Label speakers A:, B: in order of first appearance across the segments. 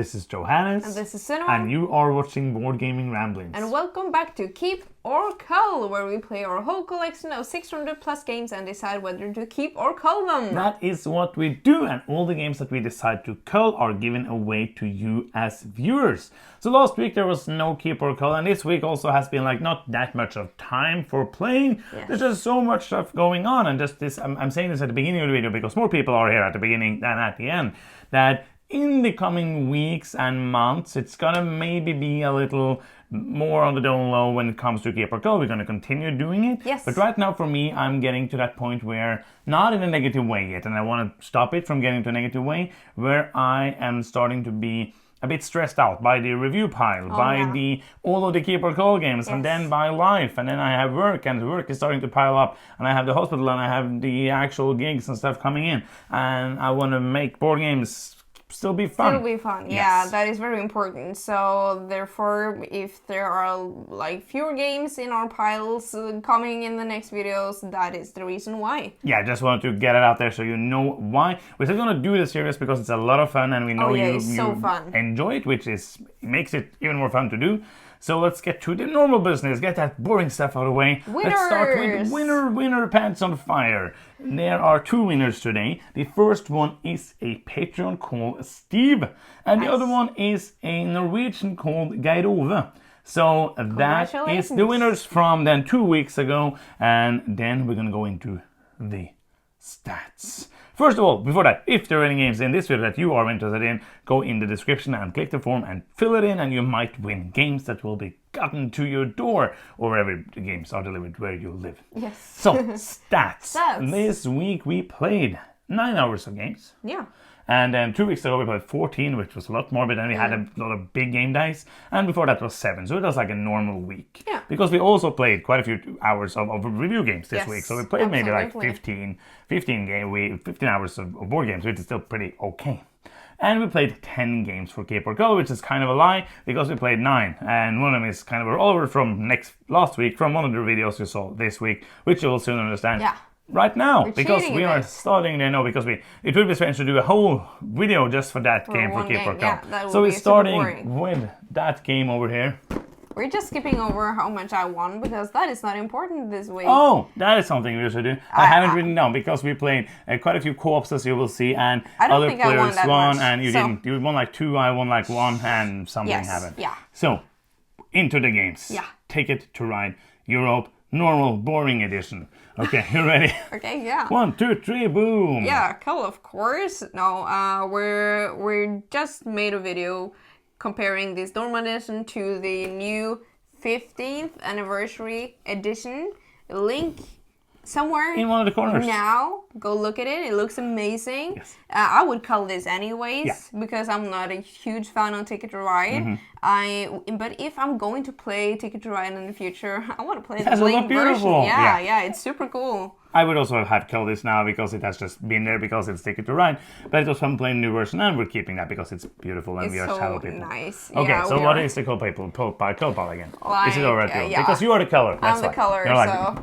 A: This is Johannes.
B: And this is Cinema.
A: And you are watching Board Gaming Ramblings.
B: And welcome back to Keep or Cull, where we play our whole collection of 600 plus games and decide whether to keep or cull them.
A: That is what we do, and all the games that we decide to cull are given away to you as viewers. So last week there was no keep or cull, and this week also has been not that much of time for playing.
B: Yes.
A: There's just so much stuff going on, and just this, I'm saying this at the beginning of the video because more people are here at the beginning than at the end, that in the coming weeks and months, it's gonna maybe be a little more on the down low when it comes to Keep or Cull. We're gonna continue doing it.
B: Yes.
A: But right now, for me, I'm getting to that point where, not in a negative way yet, and I want to stop it from getting to a negative way, where I am starting to be a bit stressed out by the review pile, all of the Keep or Cull games, and then by life, and then I have work, and work is starting to pile up, and I have the hospital, and I have the actual gigs and stuff coming in, and I want to make board games still be fun.
B: Yeah,
A: Yes.
B: that is very important. So therefore, if there are fewer games in our piles coming in the next videos, that is the reason why.
A: Yeah, I just wanted to get it out there so you know why. We're still gonna do this series because it's a lot of fun, and we know you enjoy it, which makes it even more fun to do. So let's get to the normal business, get that boring stuff out of the way.
B: Winners!
A: Let's start with winner pants on fire. There are two winners today. The first one is a Patreon called Steve, and the other one is a Norwegian called Geir Ove. So that is the winners from then 2 weeks ago, and then we're gonna go into the stats. First of all, before that, if there are any games in this video that you are interested in, go in the description and click the form and fill it in, and you might win games that will be gotten to your door or wherever the games are delivered where you live.
B: Yes.
A: So, stats. This week we played 9 hours of games.
B: Yeah.
A: And then 2 weeks ago we played 14, which was a lot more, but then we had a lot of big game dice. And before that was 7, so it was like a normal week.
B: Yeah.
A: Because we also played quite a few hours of review games this week. So we played maybe like 15 hours of board games, which is still pretty okay. And we played 10 games for Keep or Cull, which is kind of a lie, because we played 9. And one of them is kind of over from last week, from one of the videos you saw this week, which you will soon understand.
B: Yeah.
A: Right now,
B: We're
A: because we are starting there now, because it would be strange to do a whole video just for that game for Keep or Cull.
B: Yeah,
A: so we're starting with that game over here.
B: We're just skipping over how much I won, because that is not important this week.
A: Oh, that is something we should do. I haven't written down, because we played quite a few co-ops, as you will see, and other players won, and you didn't. You won like 2, I won like 1, and something happened.
B: Yeah.
A: So, into the games.
B: Yeah.
A: Ticket to Ride Europe, normal, boring edition. Okay, you ready?
B: Okay, yeah.
A: 1, 2, 3, boom!
B: Yeah, Cull, of course. No, we're just made a video comparing this normal edition to the new 15th anniversary edition. Link somewhere
A: in one of the corners.
B: Now, go look at it. It looks amazing.
A: Yes.
B: I would cull this anyways because I'm not a huge fan of Ticket to Ride. But if I'm going to play Ticket to Ride in the future, I want to play the Link version. Yeah, it's super cool.
A: I would also have had Cull this now because it has just been there because it's Ticket to Ride. But it was fun playing the new version, and we're keeping that because it's beautiful and we are Cull people.
B: Nice.
A: Okay,
B: yeah,
A: so what is the Cull pile again? Is it alright?
B: Yeah.
A: Because you are the color.
B: I'm the color.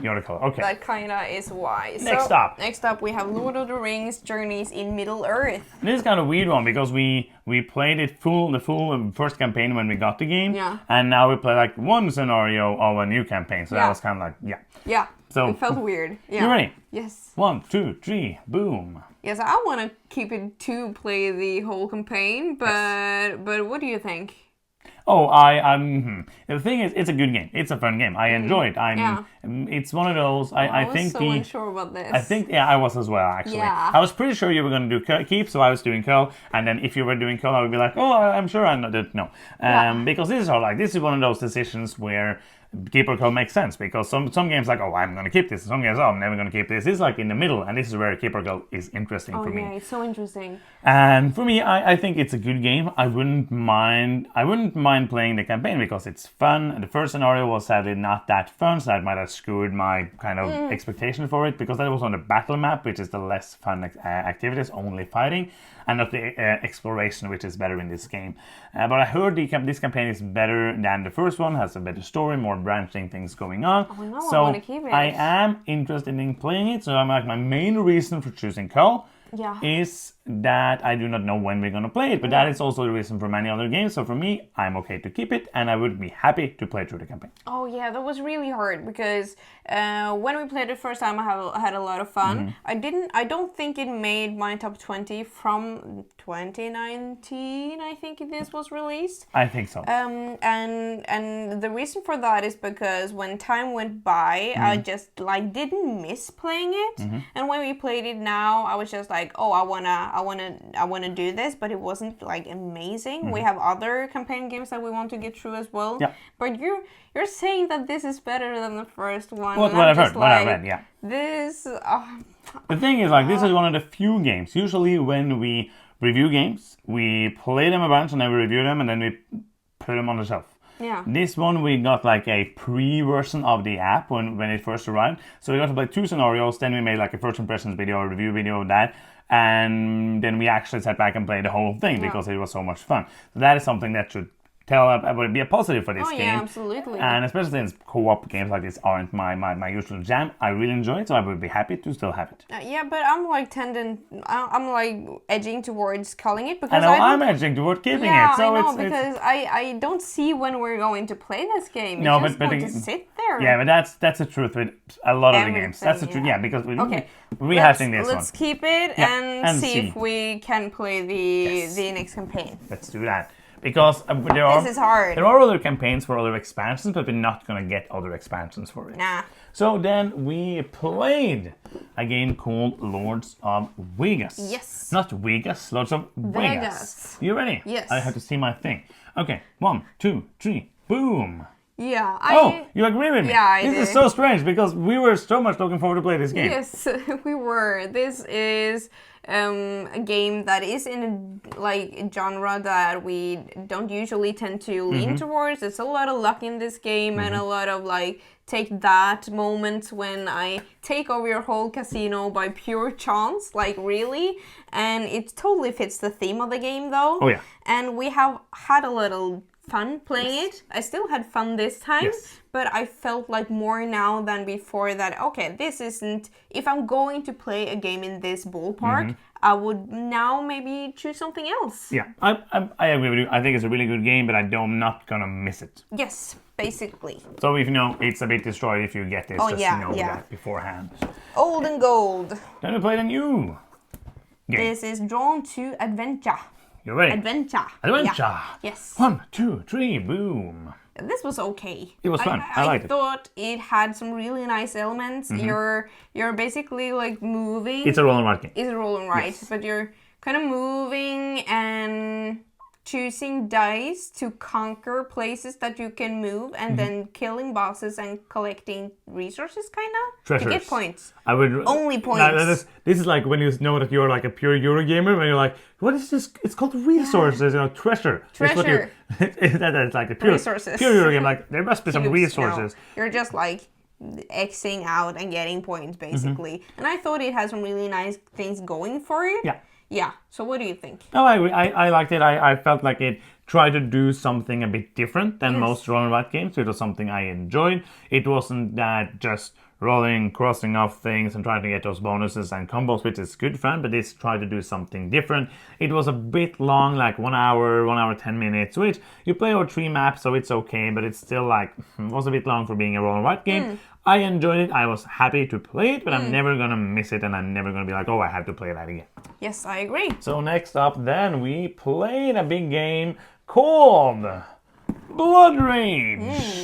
A: You're the color. Okay.
B: That kinda is why.
A: Next
B: up we have Lord of the Rings: Journeys in Middle Earth.
A: This is kind of a weird one because we played it the full first campaign when we got the game, and now we play like one scenario of a new campaign. So that was kind of like
B: Yeah.
A: So
B: it felt weird. Yeah.
A: You ready?
B: Yes.
A: 1, 2, 3, boom.
B: Yes, I want to keep it to play the whole campaign, but what do you think?
A: Oh, the thing is, it's a good game. It's a fun game. I enjoy it. It's one of those. I think
B: so unsure about this.
A: I think I was as well actually.
B: Yeah.
A: I was pretty sure you were going to do Keep, so I was doing Cull, and then if you were doing Cull, I would be like, oh, I'm sure I didn't know. Because this is one of those decisions where Keep or Cull makes sense, because some games like, oh, I'm going to keep this, some games, oh, I'm never going to keep this. This is like in the middle, and this is where Keep or Cull is interesting for me.
B: Oh yeah, it's so interesting.
A: And for me, I think it's a good game. I wouldn't mind playing the campaign because it's fun. The first scenario was sadly not that fun, so that might have screwed my kind of expectation for it, because that was on the battle map, which is the less fun activities, only fighting, and not the exploration, which is better in this game. But I heard this campaign is better than the first one, has a better story, more branching things going on.
B: Oh no,
A: so
B: I want to keep it.
A: I am interested in playing it, so I'm like, my main reason for choosing Cull
B: Yeah.
A: is that I do not know when we're going to play it, but that is also the reason for many other games. So for me, I'm okay to keep it, and I would be happy to play through the campaign.
B: Oh yeah, that was really hard because when we played it first time, I had a lot of fun. I don't think it made my top 20 from 2019. I think this was released.
A: I think so.
B: And the reason for that is because when time went by, I just like didn't miss playing it. And when we played it now, I was just like, oh, I wanna do this, but it wasn't like amazing. We have other campaign games that we want to get through as well.
A: Yeah.
B: But you're saying that this is better than the first one.
A: What I've heard, what I read, yeah.
B: This.
A: The thing is, like, this is one of the few games. Usually, when we review games, we play them a bunch and then we review them and then we put them on the shelf.
B: Yeah.
A: This one we got like a pre-version of the app when it first arrived. So we got to play 2 scenarios, then we made like a first impressions video, a review video of that, and then we actually sat back and played the whole thing because it was so much fun. So that is something that should would be a positive for this game.
B: Yeah, absolutely.
A: And especially since co-op games like this aren't my usual jam, I really enjoy it, so I would be happy to still have it.
B: Yeah, but I'm like I'm like edging towards calling it because
A: I know I'm edging toward keeping it. So
B: I know,
A: it's
B: because I don't see when we're going to play this game.
A: No,
B: it's just
A: but
B: going to sit there.
A: Yeah, but that's the truth with a lot of the games. That's the truth.
B: Yeah.
A: Yeah, because we're
B: Okay.
A: rehashing this one.
B: Let's keep it and see if we can play the next campaign.
A: Let's do that. Because
B: This is hard.
A: There are other campaigns for other expansions, but we're not going to get other expansions for it.
B: Nah.
A: So then we played a game called Lords of Vegas.
B: Yes.
A: Not Vegas, Lords of Vegas. You ready?
B: Yes.
A: I have to see my thing. Okay, 1, 2, 3, boom.
B: Yeah.
A: You agree with me?
B: Yeah, I
A: This
B: did.
A: is so strange because we were so much looking forward to play this game.
B: Yes, we were. This is a game that is in a genre that we don't usually tend to lean towards. There's a lot of luck in this game and a lot of like take that moments when I take over your whole casino by pure chance, like really. And it totally fits the theme of the game though.
A: Oh yeah.
B: And we have had a little fun playing it. I still had fun this time, but I felt like more now than before that, okay, this isn't, if I'm going to play a game in this ballpark, I would now maybe choose something else.
A: Yeah, I agree with you. I think it's a really good game, but I'm not gonna miss it.
B: Yes, basically.
A: So if you know, it's a bit destroyed if you get this, that beforehand.
B: Old and gold.
A: Then we play the new game.
B: This is Drawn to Adventure.
A: You ready?
B: Adventure.
A: Adventure.
B: Yeah. Yes.
A: 1, 2, 3, boom.
B: This was okay.
A: It was fun. I liked it.
B: I thought it had some really nice elements. You're basically like moving.
A: It's a roll and write game.
B: It's a roll and write, but you're kind of moving and choosing dice to conquer places that you can move, and then killing bosses and collecting resources, kind of to get points.
A: I would
B: Only points.
A: This is like when you know that you're like a pure Eurogamer, when you're like, what is this? It's called resources, treasure.
B: Treasure.
A: That's like a pure
B: Resources.
A: Pure Eurogame. Like there must be some
B: Cubes,
A: resources.
B: no. You're just like Xing out and getting points, basically. And I thought it had some really nice things going for it.
A: Yeah.
B: Yeah. So what do you think?
A: No, I agree. I liked it. I felt like it tried to do something a bit different than most roll and write games. It was something I enjoyed. It wasn't that just rolling, crossing off things and trying to get those bonuses and combos, which is good fun, but this tried to do something different. It was a bit long, like 1 hour, 10 minutes, which you play over 3 maps, so it's okay, but it's still like, was a bit long for being a roll and write game. I enjoyed it. I was happy to play it, but I'm never gonna miss it, and I'm never gonna be like, oh, I have to play that again.
B: Yes, I agree.
A: So next up then, we played a big game called Blood Rage.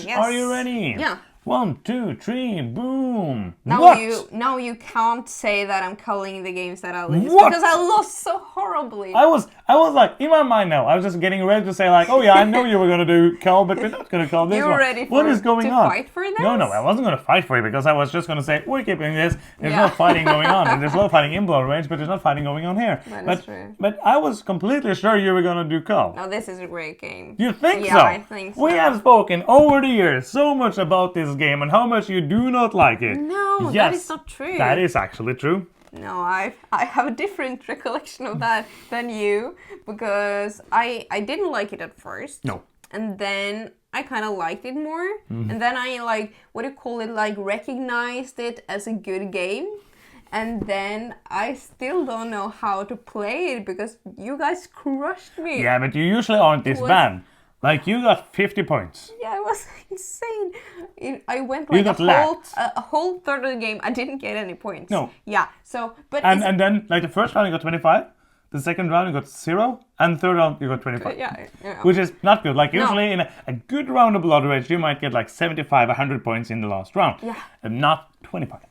B: Yes.
A: Are you ready?
B: Yeah.
A: 1, 2, 3, boom.
B: Now
A: What?
B: now you can't say that I'm culling the games that I lose
A: What?
B: because I lost so horribly.
A: I was like, in my mind now, I was just getting ready to say like, oh yeah, I know you were gonna do Cull, but we're not gonna Cull this
B: You
A: one.
B: were ready
A: What is going
B: to
A: on?
B: fight for this?
A: No, I wasn't gonna fight for it because I was just gonna say, we're keeping this. There's no fighting going on. And there's no fighting in Blood Rage, but there's not fighting going on here.
B: That is true.
A: But I was completely sure you were gonna do Cull.
B: No, this is a great game.
A: You think
B: Yeah,
A: so?
B: I think so.
A: We have spoken over the years so much about this game and how much you do not like it.
B: No,
A: yes,
B: that is not true.
A: That is actually true.
B: No, I have a different recollection of that than you because I didn't like it at first.
A: No.
B: And then I kind of liked it more. And then I recognized it as a good game. and then I still don't know how to play it because you guys crushed me.
A: Yeah, but you usually aren't this bad. Like, you got 50 points.
B: Yeah, it was insane. I went
A: You
B: like
A: got lapped.
B: a whole third of the game. I didn't get any points.
A: No.
B: Yeah. So, but
A: And then, like, the first round you got 25, the second round you got 0, and the third round you got 25.
B: yeah.
A: Which is not good. Like, usually in a good round of Blood Rage, you might get like 75, 100 points in the last round.
B: Yeah.
A: And not 25.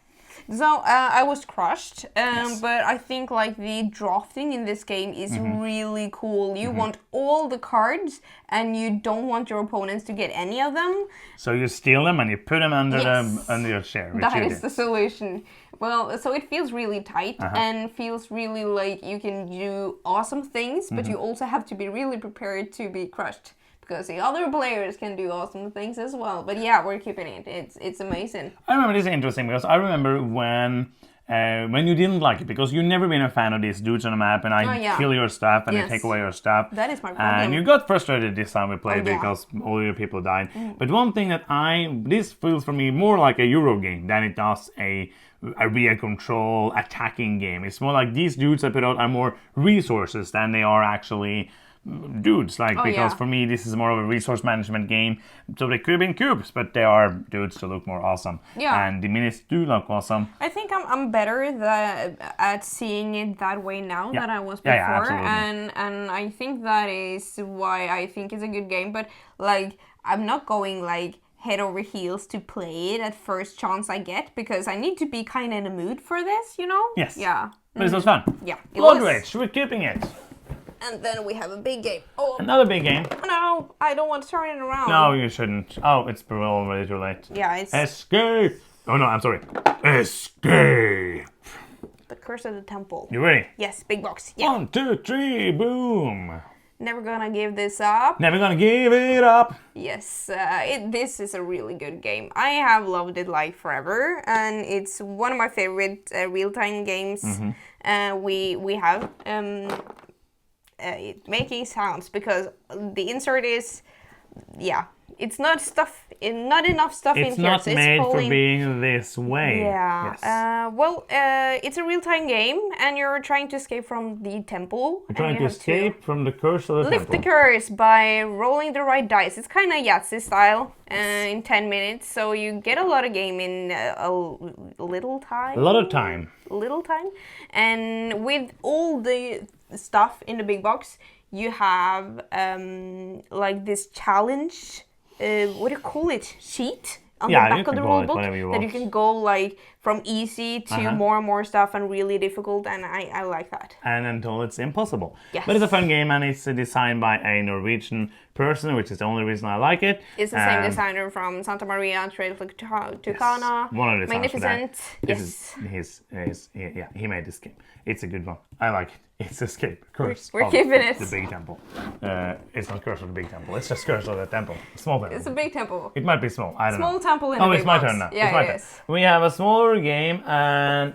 B: So I was crushed, but I think like the drafting in this game is really cool. You want all the cards, and you don't want your opponents to get any of them.
A: So you steal them and you put them under
B: Yes.
A: under your chair. Which
B: That
A: you
B: is
A: did.
B: the solution. Well, so it feels really tight and feels really like you can do awesome things, but you also have to be really prepared to be crushed. Because the other players can do awesome things as well. But yeah, we're keeping it. It's amazing.
A: I remember this is interesting because I remember when you didn't like it because you've never been a fan of these dudes on the map and I kill your stuff and I take away your stuff.
B: That is my problem.
A: And you got frustrated this time we played
B: yeah.
A: because all your people died. But one thing that this feels for me more like a Euro game than it does a area control attacking game. It's more like these dudes I put out are more resources than they are actually dudes, because for me this is more of a resource management game. So they could have been cubes, but they are dudes to look more awesome.
B: Yeah.
A: And the minis do look awesome.
B: I think I'm better at seeing it that way now than I was before.
A: Yeah, absolutely.
B: And I think that is why I think it's a good game. But like I'm not going like head over heels to play it at first chance I get because I need to be kind of in a mood for this, you know?
A: Yes.
B: Yeah.
A: But it was fun.
B: Yeah. It
A: Blood
B: was.
A: Rage, we're keeping it.
B: And then we have a big game. Oh
A: Another big game.
B: no, I don't want to turn it around.
A: No, you shouldn't. Oh, it's already too late.
B: Yeah, it's
A: Escape! Oh no, I'm sorry. Escape!
B: the Curse of the Temple.
A: You ready?
B: Yes, big box. Yeah.
A: 1, 2, 3, boom!
B: Never gonna give this up.
A: Never gonna give it up.
B: Yes, this is a really good game. I have loved it like forever, and it's one of my favorite real-time games we have. Making sounds because the insert is, it's not not enough stuff in here.
A: It's not
B: so
A: made
B: falling.
A: for being this way.
B: Yeah.
A: Yes.
B: It's a real-time game, and you're trying to escape from the temple.
A: We're trying to escape from the curse of the
B: Lift
A: temple.
B: the curse by rolling the right dice. It's kind of Yahtzee style in 10 minutes, so you get a lot of game in a little time.
A: A lot of time.
B: Little time. And with all the stuff in the big box, you have like this challenge, what do you call it? Sheet? On the back of the rule book that you can go like from easy to more and more stuff and really difficult, and I like that.
A: And until it's impossible.
B: Yes.
A: But it's a fun game and it's designed by a Norwegian person, which is the only reason I like it.
B: It's the same designer from Santa Maria, Trail to Tucana.
A: One of the
B: Magnificent.
A: He made this game. It's a good one. I like it. It's Escape. Curse
B: We're
A: of
B: keeping it.
A: The Big Temple. It's not Curse of the Big Temple. It's just Curse of the Temple. Small temple.
B: It's a big temple.
A: It might be small. I don't know.
B: Small temple in a
A: Oh,
B: big
A: it's my
B: box.
A: turn now.
B: Yeah,
A: it's my
B: it
A: turn.
B: is.
A: We have a smaller game and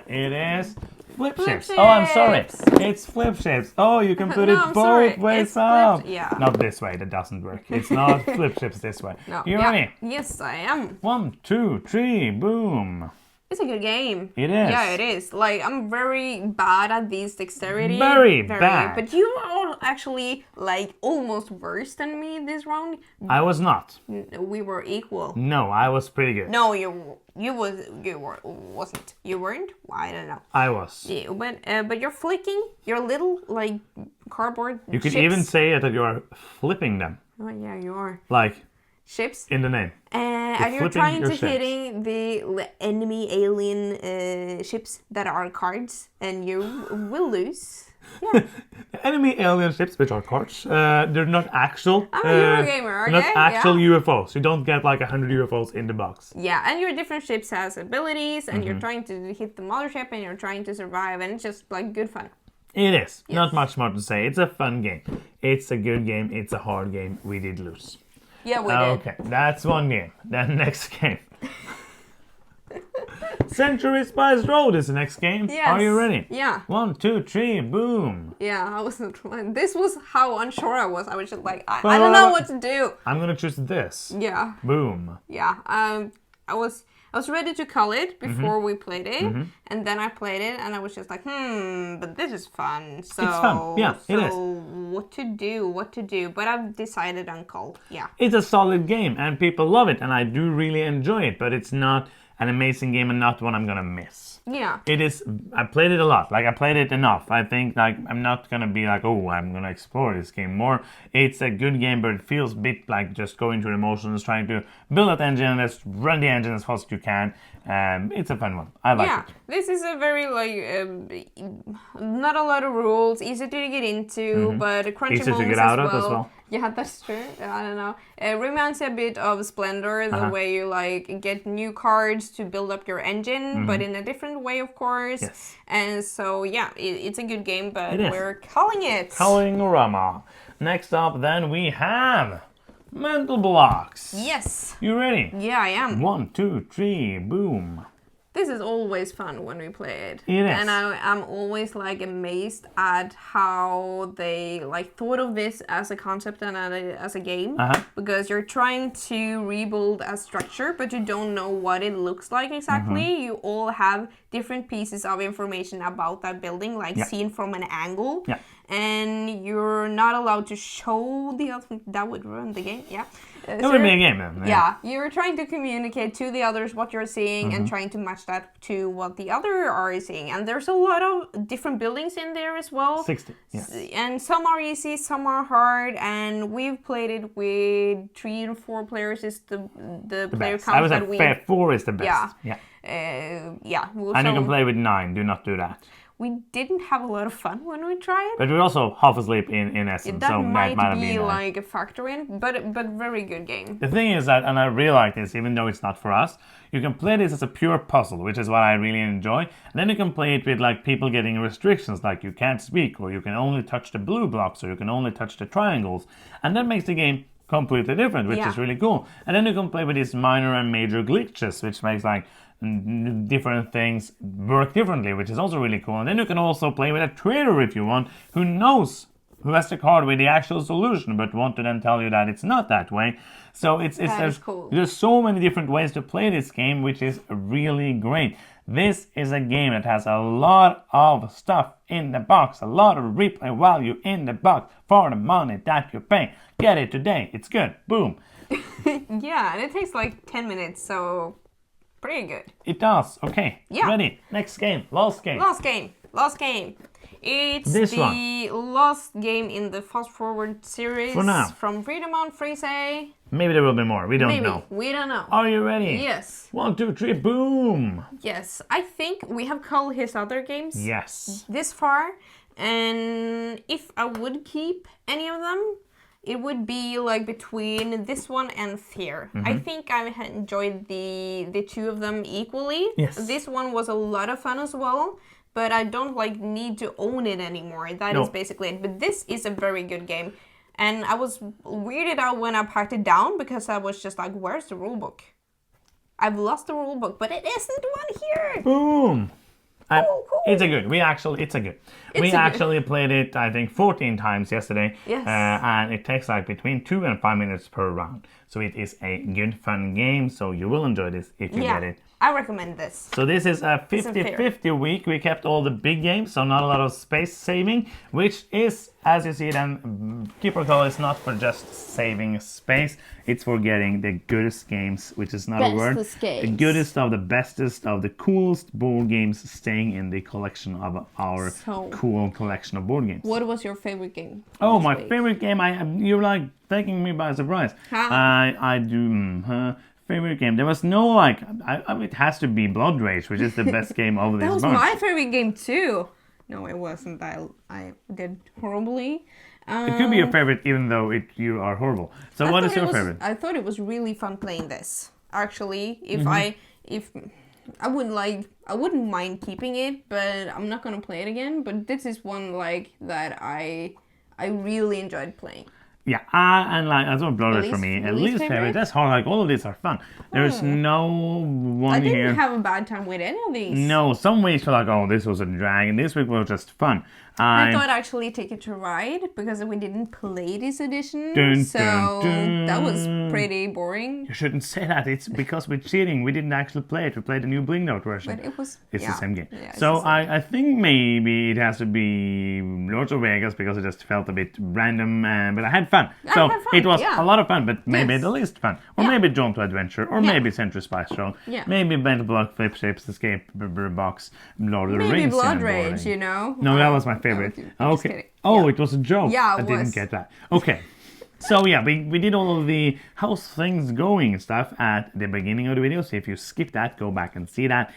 A: it is flip
B: Flip
A: ships. Oh, I'm sorry.
B: ships.
A: It's flip ships. Oh, you can put
B: No,
A: it
B: I'm sorry.
A: both ways
B: It's flipped-
A: up.
B: yeah.
A: Not this way. That doesn't work. It's not flip ships this way.
B: No.
A: You
B: Yeah.
A: ready?
B: Yes, I am.
A: 1, 2, 3, boom.
B: It's a good game.
A: It is.
B: Yeah, it is. Like, I'm very bad at these dexterity.
A: Very bad.
B: But you are actually, like, almost worse than me this round.
A: I was not.
B: We were equal.
A: No, I was pretty good.
B: No, you wasn't. You weren't? I don't know.
A: I was.
B: Yeah, but you're flicking your little, like, cardboard
A: You could
B: ships.
A: even say that you are flipping them.
B: Oh, yeah, you are.
A: Like,
B: Ships.
A: in the name.
B: And you're
A: flipping
B: trying
A: your
B: to
A: ships.
B: hitting the enemy alien ships that are cards, and you will lose. Yeah.
A: Enemy alien ships, which are cards, they're not actual.
B: I'm a Eurogamer,
A: they're not
B: okay?
A: actual
B: Yeah.
A: UFOs. You don't get like 100 UFOs in the box.
B: Yeah, and your different ships has abilities, and
A: Mm-hmm.
B: you're trying to hit the mothership, and you're trying to survive, and it's just like good fun.
A: It is. Not much more to say. It's a fun game. It's a good game. It's a hard game. We did lose.
B: Yeah, we did.
A: Okay, that's one game. Then next game. Century Spice Road is the next game.
B: Yes.
A: Are you ready?
B: Yeah.
A: 1, 2, 3, boom.
B: Yeah, I wasn't. This was how unsure I was. I was just like, I don't know what to do.
A: I'm gonna choose this.
B: Yeah.
A: Boom.
B: Yeah. I was ready to call it before we played it, and then I played it, and I was just like, but this is fun. So,
A: It's fun. Yeah, it is.
B: What to do? But I've decided on Cull. Yeah.
A: It's a solid game, and people love it, and I do really enjoy it. But it's not an amazing game, and not one I'm gonna miss.
B: Yeah.
A: It is. I played it a lot. Like I played it enough. I think like I'm not gonna be like, oh, I'm gonna explore this game more. It's a good game, but it feels a bit like just going through the motions, trying to build that engine, let's run the engine as fast as you can. It's a fun one. I like it.
B: This is a very not a lot of rules, easy to get into, but crunchy
A: Easy to
B: moments
A: get out
B: as
A: of as well.
B: Yeah, that's true. I don't know. It reminds me a bit of Splendor, the way you like get new cards to build up your engine, but in a different way, of course.
A: Yes.
B: And so yeah, it's a good game, but
A: It is.
B: we're calling it.
A: Calling-orama. Next up, then we have mental blocks.
B: Yes.
A: You ready?
B: Yeah, I am.
A: 1, 2, 3, boom.
B: This is always fun when we play it.
A: It is.
B: And I'm always like amazed at how they like thought of this as a concept and as a game. Because you're trying to rebuild a structure, but you don't know what it looks like exactly. You all have different pieces of information about that building, like seen from an angle.
A: Yeah.
B: And you're not allowed to show the other. That would ruin the game. Yeah.
A: It would be a game then.
B: Yeah, you're trying to communicate to the others what you're seeing and trying to match that to what the other are seeing. And there's a lot of different buildings in there as well.
A: 60, yes.
B: And some are easy, some are hard. And we've played it with 3 and 4 players is the player
A: Best.
B: count
A: I would
B: that we...
A: say 4 is the best.
B: Yeah.
A: Yeah. And you can play with 9. Do not do that.
B: We didn't have a lot of fun when we tried.
A: But we're also half asleep in essence,
B: That
A: so
B: might
A: that might
B: be
A: be
B: like a factor in, but very good game.
A: The thing is that, and I really like this, even though it's not for us, you can play this as a pure puzzle, which is what I really enjoy. And then you can play it with like people getting restrictions, like you can't speak, or you can only touch the blue blocks, or you can only touch the triangles. And that makes the game completely different, which is really cool. And then you can play with these minor and major glitches, which makes like different things work differently, which is also really cool. And then you can also play with a trader if you want, who knows, who has the card with the actual solution, but want to then tell you that it's not that way. So there's so many different ways to play this game, which is really great. This is a game that has a lot of stuff in the box, a lot of replay value in the box for the money that you pay. Get it today. It's good. Boom.
B: Yeah, and it takes like 10 minutes, so pretty good.
A: It does. Okay.
B: Yeah.
A: Ready. Next game. Last game.
B: Last game. It's
A: This
B: the last game in the Fast Forward series.
A: For now.
B: From Freedom on Freeze.
A: Maybe there will be more. We don't
B: Maybe.
A: know.
B: We don't know.
A: Are you ready?
B: Yes.
A: 1, 2, 3, boom.
B: Yes. I think we have called his other games
A: Yes.
B: this far. And if I would keep any of them, it would be like between this one and Fear. I think I enjoyed the 2 of them equally.
A: Yes.
B: This one was a lot of fun as well, but I don't like need to own it anymore. That is basically it. But this is a very good game. And I was weirded out when I packed it down because I was just like, where's the rulebook? I've lost the rulebook, but it isn't one here.
A: Boom.
B: Cool.
A: It's a good. We actually played it, I think, 14 times yesterday.
B: Yes.
A: And it takes like between 2 and 5 minutes per round. So it is a good, fun game. So you will enjoy this if you get it.
B: I recommend this.
A: So this is a 50-50 week. We kept all the big games, so not a lot of space saving, which is, as you see then, Keeper Cull is not for just saving space. It's for getting the goodest games, which is not a word.
B: Games.
A: The goodest of the bestest of the coolest board games staying in the collection of our cool collection of board games.
B: What was your favorite game?
A: Oh, my favorite game. You're like taking me by surprise. I do. Favorite game. There was no like. It has to be Blood Rage, which is the best game of this bunch.
B: That was my favorite game too. No, it wasn't. I did horribly.
A: It could be your favorite, even though you are horrible. So, what is your favorite?
B: I thought it was really fun playing this. Actually, if I wouldn't mind keeping it, but I'm not gonna play it again. But this is one like that I really enjoyed playing.
A: Yeah, and like that's what Blood Rage for me. At least favorite. That's hard. Like all of these are fun. There's no one here.
B: I didn't have a bad time with any of these.
A: No, some weeks were like, oh, this was a drag, and this week was just fun.
B: I thought actually Ticket to Ride because we didn't play this edition, so that was pretty boring.
A: You shouldn't say that. It's because we're cheating. We didn't actually play it. We played the new Bling Note version.
B: But it was...
A: It's the same game.
B: Yeah,
A: so I think maybe it has to be Lords of Vegas because it just felt a bit random, but I had fun. So it was a lot of fun, but maybe the least fun. Or maybe Jaunt to Adventure, or maybe Century Spice Roll, maybe Battle Block, Flip Shapes, Escape Box, Lord of the Rings.
B: Maybe Blood Rage, you know?
A: No, that was my favorite. Okay. Oh, it was a joke.
B: Yeah,
A: I didn't get that. Okay. So yeah, we did all of the how's things going stuff at the beginning of the video. So if you skip that, go back and see that.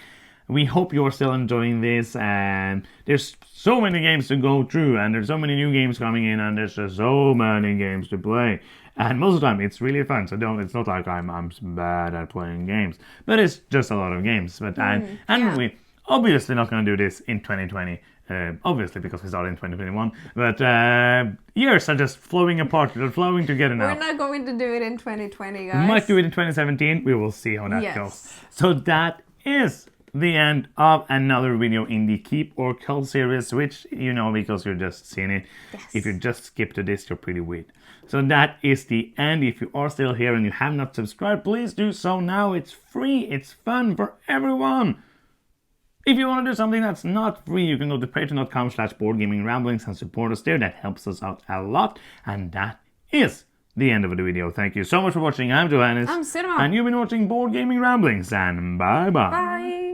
A: We hope you're still enjoying this, and there's so many games to go through, and there's so many new games coming in, and there's just so many games to play. And most of the time, it's really fun. So it's not like I'm bad at playing games, but it's just a lot of games. But and we obviously not going to do this in 2020. Obviously, because we started in 2021, but years are just flowing apart. They're flowing together now.
B: We're not going to do it in 2020, guys.
A: We might do it in 2017. We will see how that goes. So that is the end of another video in the Keep or Cull series, which you know because you're just seeing it. If you just skip to this, you're pretty weird. So that is the end. If you are still here and you have not subscribed, please do so now. It's free. It's fun for everyone. If you want to do something that's not free, you can go to patreon.com/boardgamingramblings and support us there. That helps us out a lot. And that is the end of the video. Thank you so much for watching. I'm Johannes.
B: I'm Cinema.
A: And you've been watching Board Gaming Ramblings. And bye-bye.
B: Bye.